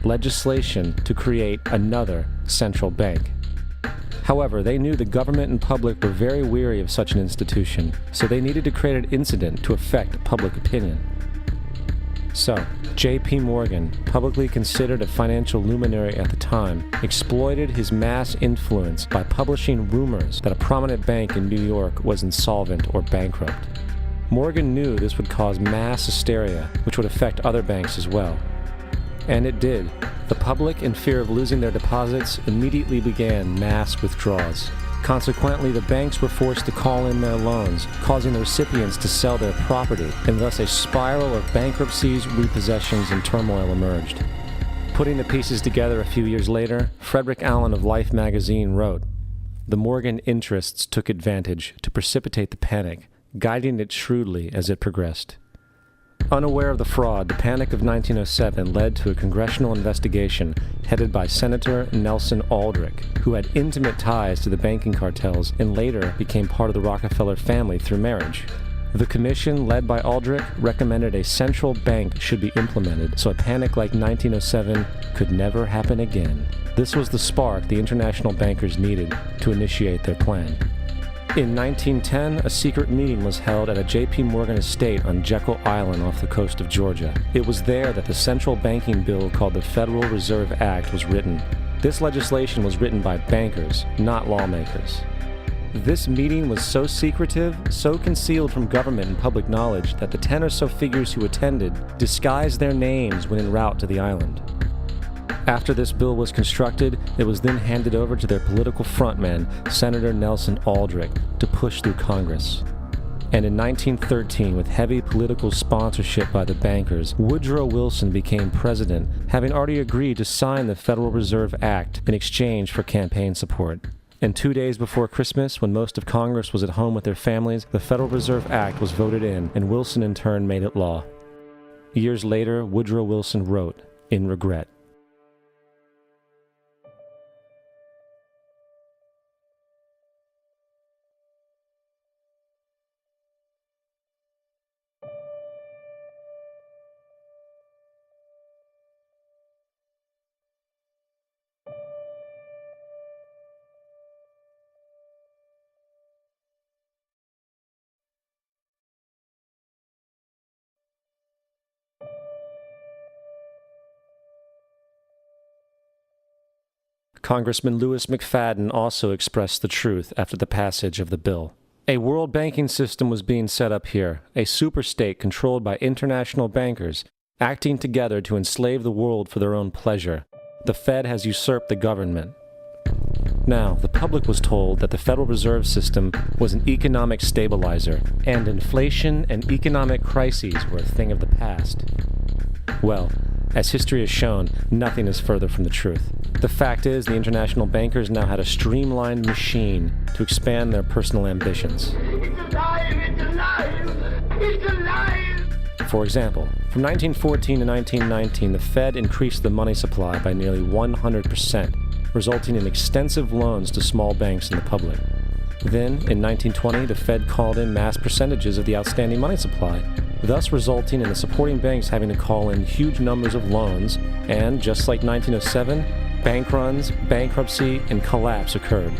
legislation to create another central bank. However, they knew the government and public were very weary of such an institution, so they needed to create an incident to affect public opinion. So, J.P. Morgan, publicly considered a financial luminary at the time, exploited his mass influence by publishing rumors that a prominent bank in New York was insolvent or bankrupt. Morgan knew this would cause mass hysteria, which would affect other banks as well. And it did. The public, in fear of losing their deposits, immediately began mass withdrawals. Consequently, the banks were forced to call in their loans, causing the recipients to sell their property, and thus a spiral of bankruptcies, repossessions, and turmoil emerged. Putting the pieces together a few years later, Frederick Allen of Life magazine wrote, "The Morgan interests took advantage to precipitate the panic, guiding it shrewdly as it progressed." Unaware of the fraud, the Panic of 1907 led to a congressional investigation headed by Senator Nelson Aldrich, who had intimate ties to the banking cartels and later became part of the Rockefeller family through marriage. The commission, led by Aldrich, recommended a central bank should be implemented so a panic like 1907 could never happen again. This was the spark the international bankers needed to initiate their plan. In 1910, a secret meeting was held at a J.P. Morgan estate on Jekyll Island off the coast of Georgia. It was there that the central banking bill called the Federal Reserve Act was written. This legislation was written by bankers, not lawmakers. This meeting was so secretive, so concealed from government and public knowledge that the 10 or so figures who attended disguised their names when en route to the island. After this bill was constructed, it was then handed over to their political frontman, Senator Nelson Aldrich, to push through Congress. And in 1913, with heavy political sponsorship by the bankers, Woodrow Wilson became president, having already agreed to sign the Federal Reserve Act in exchange for campaign support. And 2 days before Christmas, when most of Congress was at home with their families, the Federal Reserve Act was voted in, and Wilson in turn made it law. Years later, Woodrow Wilson wrote, in regret, Congressman Louis McFadden also expressed the truth after the passage of the bill. A world banking system was being set up here, a superstate controlled by international bankers, acting together to enslave the world for their own pleasure. The Fed has usurped the government. Now, the public was told that the Federal Reserve System was an economic stabilizer, and inflation and economic crises were a thing of the past. Well, as history has shown, nothing is further from the truth. The fact is, the international bankers now had a streamlined machine to expand their personal ambitions. It's alive! It's alive! It's alive! For example, from 1914 to 1919, the Fed increased the money supply by nearly 100%, resulting in extensive loans to small banks and the public. Then, in 1920, the Fed called in mass percentages of the outstanding money supply, thus resulting in the supporting banks having to call in huge numbers of loans, and just like 1907, bank runs, bankruptcy, and collapse occurred.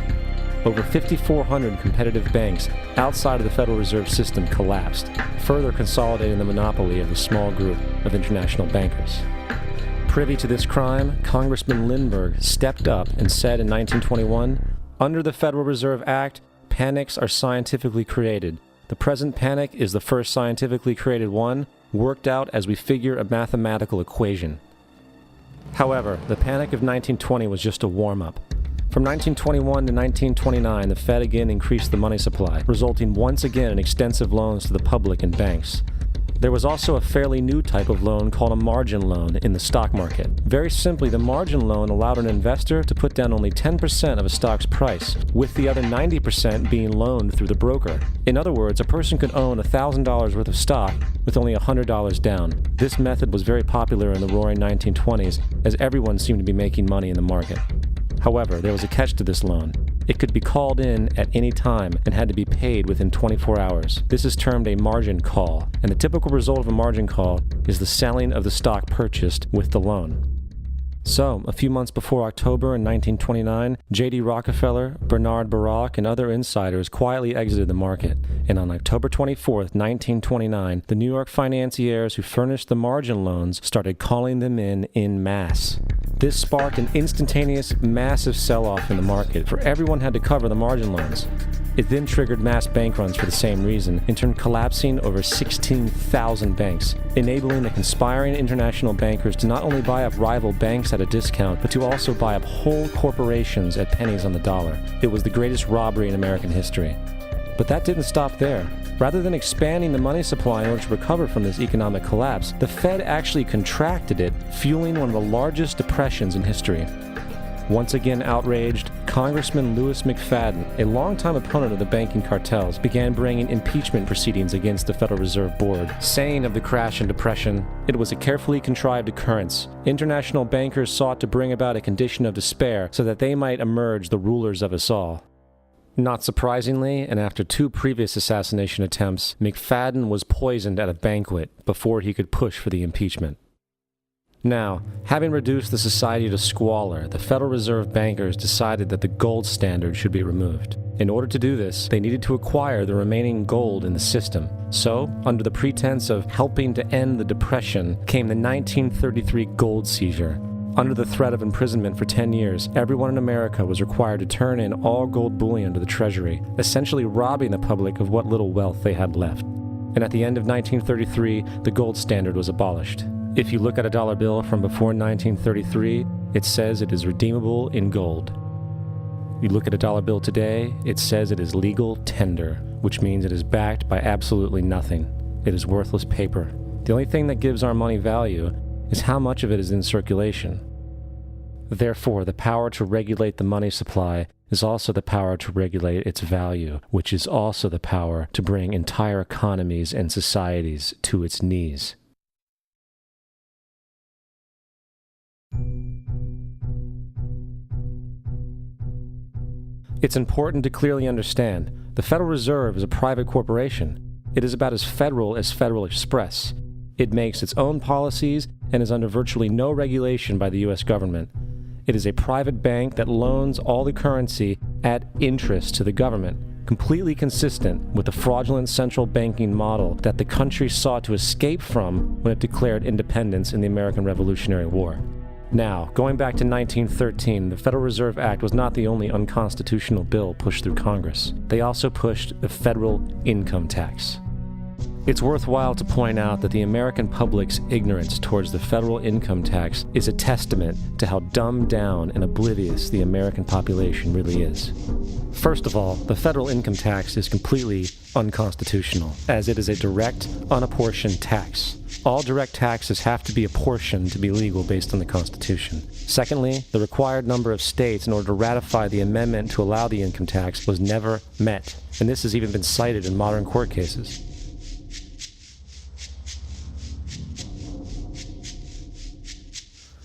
Over 5,400 competitive banks outside of the Federal Reserve System collapsed, further consolidating the monopoly of a small group of international bankers. Privy to this crime, Congressman Lindbergh stepped up and said in 1921, "Under the Federal Reserve Act, panics are scientifically created. The present panic is the first scientifically created one, worked out as we figure a mathematical equation." However, the panic of 1920 was just a warm-up. From 1921 to 1929, the Fed again increased the money supply, resulting once again in extensive loans to the public and banks. There was also a fairly new type of loan called a margin loan in the stock market. Very simply, the margin loan allowed an investor to put down only 10% of a stock's price, with the other 90% being loaned through the broker. In other words, a person could own $1,000 worth of stock with only $100 down. This method was very popular in the roaring 1920s, as everyone seemed to be making money in the market. However, there was a catch to this loan. It could be called in at any time and had to be paid within 24 hours. This is termed a margin call, and the typical result of a margin call is the selling of the stock purchased with the loan. So, a few months before October in 1929, J.D. Rockefeller, Bernard Baruch, and other insiders quietly exited the market. And on October 24, 1929, the New York financiers who furnished the margin loans started calling them in masse. This sparked an instantaneous, massive sell-off in the market, for everyone had to cover the margin loans. It then triggered mass bank runs for the same reason, in turn collapsing over 16,000 banks, enabling the conspiring international bankers to not only buy up rival banks at a discount, but to also buy up whole corporations at pennies on the dollar. It was the greatest robbery in American history. But that didn't stop there. Rather than expanding the money supply in order to recover from this economic collapse, the Fed actually contracted it, fueling one of the largest depressions in history. Once again outraged, Congressman Louis McFadden, a longtime opponent of the banking cartels, began bringing impeachment proceedings against the Federal Reserve Board, saying of the crash and depression, it was a carefully contrived occurrence. International bankers sought to bring about a condition of despair so that they might emerge the rulers of us all. Not surprisingly, and after 2 previous assassination attempts, McFadden was poisoned at a banquet before he could push for the impeachment. Now, having reduced the society to squalor, the Federal Reserve bankers decided that the gold standard should be removed. In order to do this, they needed to acquire the remaining gold in the system. So, under the pretense of helping to end the Depression, came the 1933 gold seizure. Under the threat of imprisonment for 10 years, everyone in America was required to turn in all gold bullion to the Treasury, essentially robbing the public of what little wealth they had left. And at the end of 1933, the gold standard was abolished. If you look at a dollar bill from before 1933, it says it is redeemable in gold. You look at a dollar bill today, it says it is legal tender, which means it is backed by absolutely nothing. It is worthless paper. The only thing that gives our money value is how much of it is in circulation. Therefore, the power to regulate the money supply is also the power to regulate its value, which is also the power to bring entire economies and societies to its knees. It's important to clearly understand, the Federal Reserve is a private corporation. It is about as Federal as Federal Express. It makes its own policies and is under virtually no regulation by the U.S. government. It is a private bank that loans all the currency at interest to the government, completely consistent with the fraudulent central banking model that the country sought to escape from when it declared independence in the American Revolutionary War. Now, going back to 1913, the Federal Reserve Act was not the only unconstitutional bill pushed through Congress. They also pushed the federal income tax. It's worthwhile to point out that the American public's ignorance towards the federal income tax is a testament to how dumbed down and oblivious the American population really is. First of all, the federal income tax is completely unconstitutional, as it is a direct, unapportioned tax. All direct taxes have to be apportioned to be legal based on the Constitution. Secondly, the required number of states in order to ratify the amendment to allow the income tax was never met, and this has even been cited in modern court cases.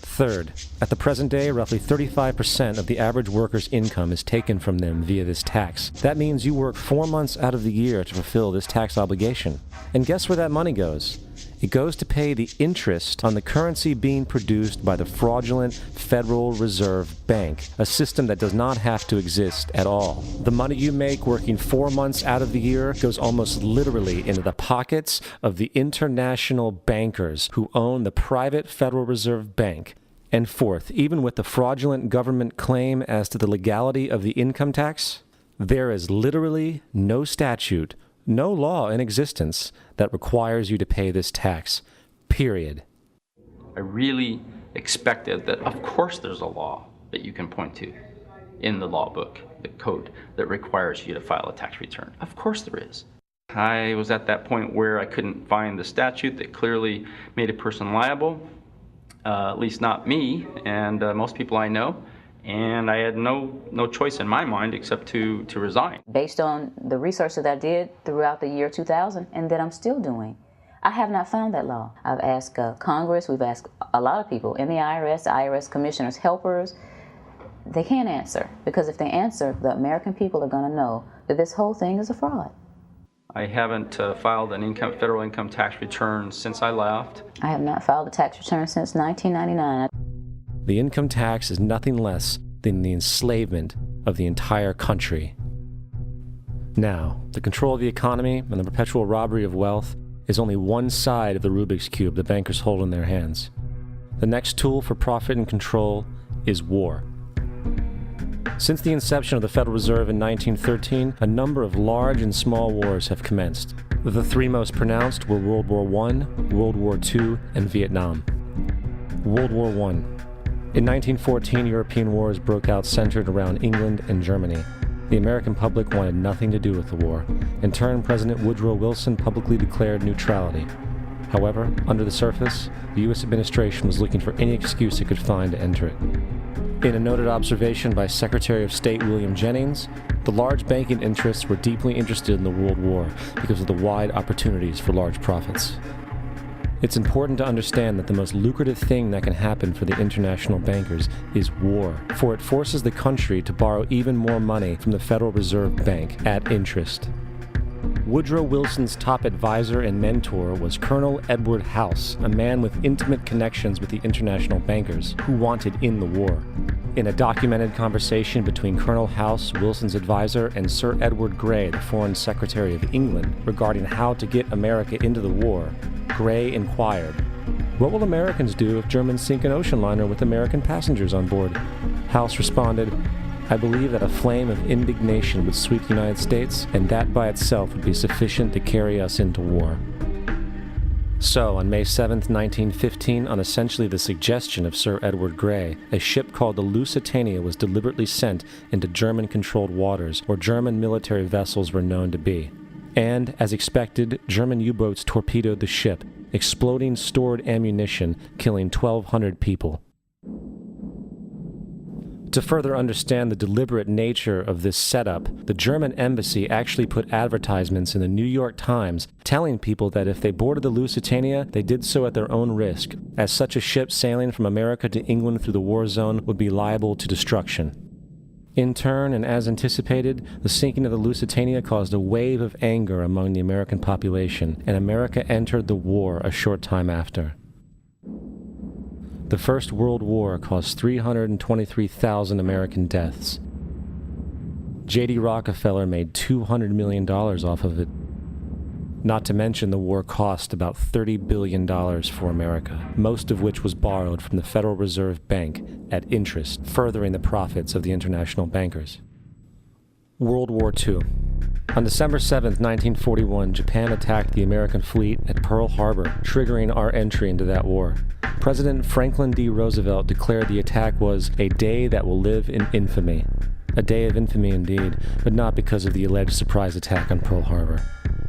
Third, at the present day, roughly 35% of the average worker's income is taken from them via this tax. That means you work 4 months out of the year to fulfill this tax obligation. And guess where that money goes? It goes to pay the interest on the currency being produced by the fraudulent Federal Reserve Bank, a system that does not have to exist at all. The money you make working 4 months out of the year goes almost literally into the pockets of the international bankers who own the private Federal Reserve Bank. And fourth, even with the fraudulent government claim as to the legality of the income tax, there is literally no statute, no law in existence that requires you to pay this tax, period. I really expected that, of course, there's a law that you can point to in the law book, the code, that requires you to file a tax return. Of course there is. I was at that point where I couldn't find the statute that clearly made a person liable. At least not me and most people I know, and I had no choice in my mind except to resign. Based on the research that I did throughout the year 2000 and that I'm still doing, I have not found that law. I've asked Congress, we've asked a lot of people in the IRS commissioners, helpers. They can't answer, because if they answer, the American people are going to know that this whole thing is a fraud. I haven't filed an federal income tax return since I left. I have not filed a tax return since 1999. The income tax is nothing less than the enslavement of the entire country. Now, the control of the economy and the perpetual robbery of wealth is only one side of the Rubik's Cube the bankers hold in their hands. The next tool for profit and control is war. Since the inception of the Federal Reserve in 1913, a number of large and small wars have commenced. The three most pronounced were World War I, World War II, and Vietnam. World War I. In 1914, European wars broke out centered around England and Germany. The American public wanted nothing to do with the war. In turn, President Woodrow Wilson publicly declared neutrality. However, under the surface, the U.S. administration was looking for any excuse it could find to enter it. In a noted observation by Secretary of State William Jennings, the large banking interests were deeply interested in the World War because of the wide opportunities for large profits. It's important to understand that the most lucrative thing that can happen for the international bankers is war, for it forces the country to borrow even more money from the Federal Reserve Bank at interest. Woodrow Wilson's top advisor and mentor was Colonel Edward House, a man with intimate connections with the international bankers who wanted in the war. In a documented conversation between Colonel House, Wilson's advisor, and Sir Edward Grey, the Foreign Secretary of England, regarding how to get America into the war, Grey inquired, "What will Americans do if Germans sink an ocean liner with American passengers on board?" House responded, "I believe that a flame of indignation would sweep the United States, and that by itself would be sufficient to carry us into war." So, on May 7, 1915, on essentially the suggestion of Sir Edward Grey, a ship called the Lusitania was deliberately sent into German-controlled waters where German military vessels were known to be. And, as expected, German U-boats torpedoed the ship, exploding stored ammunition, killing 1,200 people. To further understand the deliberate nature of this setup, the German embassy actually put advertisements in the New York Times telling people that if they boarded the Lusitania, they did so at their own risk, as such a ship sailing from America to England through the war zone would be liable to destruction. In turn, and as anticipated, the sinking of the Lusitania caused a wave of anger among the American population, and America entered the war a short time after. The First World War caused 323,000 American deaths. J.D. Rockefeller made $200 million off of it. Not to mention the war cost about $30 billion for America, most of which was borrowed from the Federal Reserve Bank at interest, furthering the profits of the international bankers. World War II. On December 7, 1941, Japan attacked the American fleet at Pearl Harbor, triggering our entry into that war. President Franklin D. Roosevelt declared the attack was a day that will live in infamy. A day of infamy indeed, but not because of the alleged surprise attack on Pearl Harbor.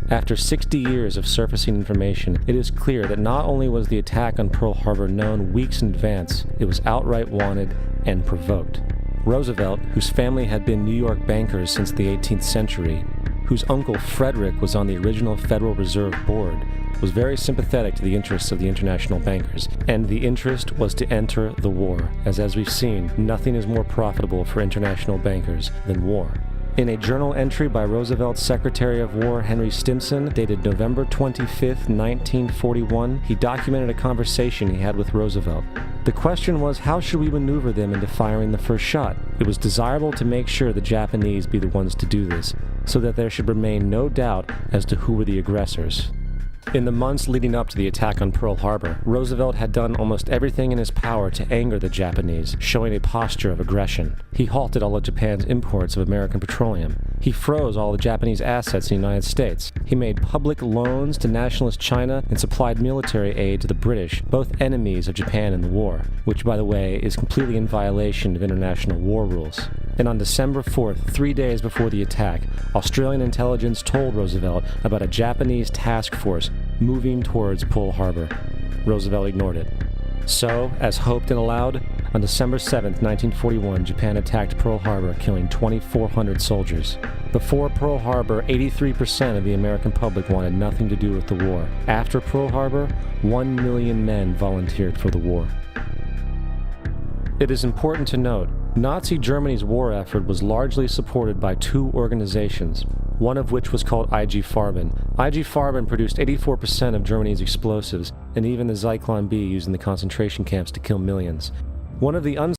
After 60 years of surfacing information, it is clear that not only was the attack on Pearl Harbor known weeks in advance, it was outright wanted and provoked. Roosevelt, whose family had been New York bankers since the 18th century, whose uncle Frederick was on the original Federal Reserve Board, was very sympathetic to the interests of the international bankers, and the interest was to enter the war, as we've seen, nothing is more profitable for international bankers than war. In a journal entry by Roosevelt's Secretary of War Henry Stimson, dated November 25, 1941, he documented a conversation he had with Roosevelt. The question was, how should we maneuver them into firing the first shot? It was desirable to make sure the Japanese be the ones to do this, so that there should remain no doubt as to who were the aggressors. In the months leading up to the attack on Pearl Harbor, Roosevelt had done almost everything in his power to anger the Japanese, showing a posture of aggression. He halted all of Japan's imports of American petroleum. He froze all the Japanese assets in the United States. He made public loans to nationalist China and supplied military aid to the British, both enemies of Japan in the war, which, by the way, is completely in violation of international war rules. And on December 4th, 3 days before the attack, Australian intelligence told Roosevelt about a Japanese task force moving towards Pearl Harbor. Roosevelt ignored it. So, as hoped and allowed, on December 7, 1941, Japan attacked Pearl Harbor, killing 2,400 soldiers. Before Pearl Harbor, 83% of the American public wanted nothing to do with the war. After Pearl Harbor, 1 million men volunteered for the war. It is important to note, Nazi Germany's war effort was largely supported by two organizations, one of which was called IG Farben. IG Farben produced 84% of Germany's explosives, and even the Zyklon B used in the concentration camps to kill millions. One of the